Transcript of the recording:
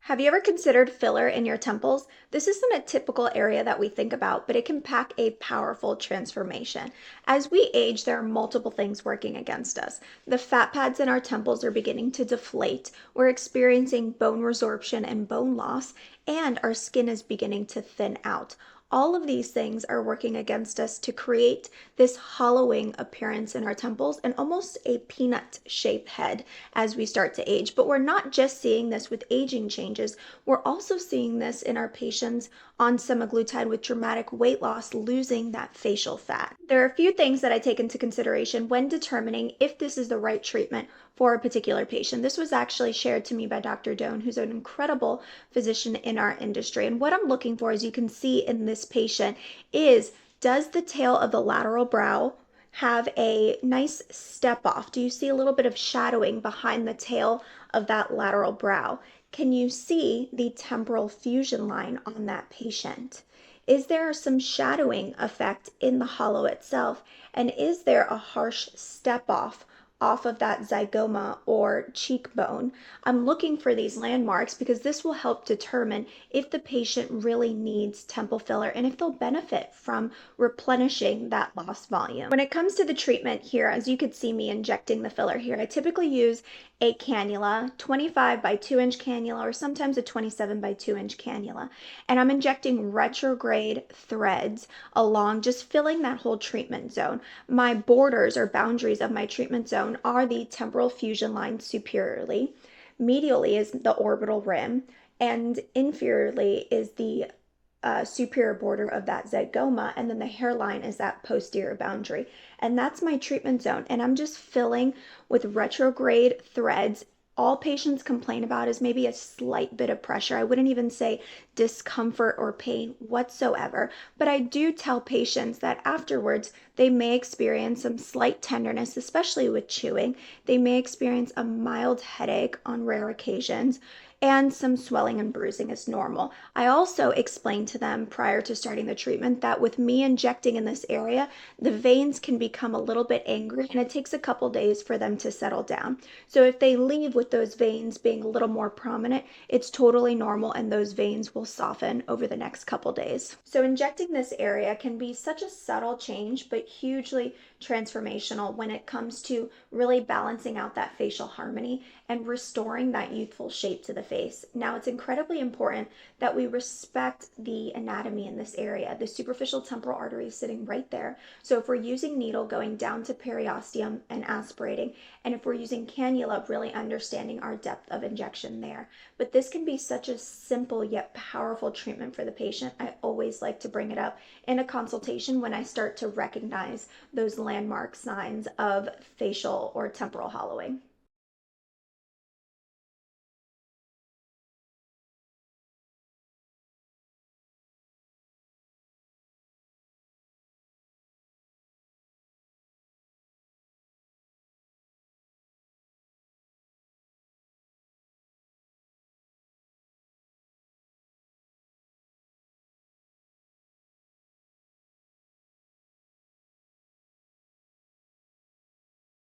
Have you ever considered filler in your temples? This isn't a typical area that we think about, but it can pack a powerful transformation. As we age, there are multiple things working against us. The fat pads in our temples are beginning to deflate. We're experiencing bone resorption and bone loss, and our skin is beginning to thin out. All of these things are working against us to create this hollowing appearance in our temples and almost a peanut shaped head as we start to age. But we're not just seeing this with aging changes, we're also seeing this in our patients on semaglutide with dramatic weight loss, losing that facial fat. There are a few things that I take into consideration when determining if this is the right treatment for a particular patient. This was actually shared to me by Dr. Doan, who's an incredible physician in our industry. And what I'm looking for, as you can see in this patient, is does the tail of the lateral brow have a nice step off? Do you see a little bit of shadowing behind the tail of that lateral brow? Can you see the temporal fusion line on that patient? Is there some shadowing effect in the hollow itself? And is there a harsh step off of that zygoma or cheekbone? I'm looking for these landmarks because this will help determine if the patient really needs temple filler and if they'll benefit from replenishing that lost volume. When it comes to the treatment here, as you could see me injecting the filler here, I typically use a cannula, 25 by 2-inch cannula, or sometimes a 27 by 2-inch cannula. And I'm injecting retrograde threads along, just filling that whole treatment zone. My borders or boundaries of my treatment zone are the temporal fusion line superiorly, medially is the orbital rim, and inferiorly is the superior border of that zygoma, and then the hairline is that posterior boundary. And that's my treatment zone. And I'm just filling with retrograde threads. All patients complain about is maybe a slight bit of pressure. I wouldn't even say discomfort or pain whatsoever, but I do tell patients that afterwards they may experience some slight tenderness, especially with chewing. They may experience a mild headache on rare occasions, and some swelling and bruising is normal. I also explained to them prior to starting the treatment that with me injecting in this area, the veins can become a little bit angry and it takes a couple days for them to settle down. So if they leave with those veins being a little more prominent, it's totally normal and those veins will soften over the next couple days. So injecting this area can be such a subtle change, but hugely transformational when it comes to really balancing out that facial harmony and restoring that youthful shape to the face. Now, it's incredibly important that we respect the anatomy in this area. The superficial temporal artery is sitting right there. So if we're using needle going down to periosteum and aspirating, and if we're using cannula, really understanding our depth of injection there. But this can be such a simple yet powerful treatment for the patient. I always like to bring it up in a consultation when I start to recognize those landmark signs of facial or temporal hollowing.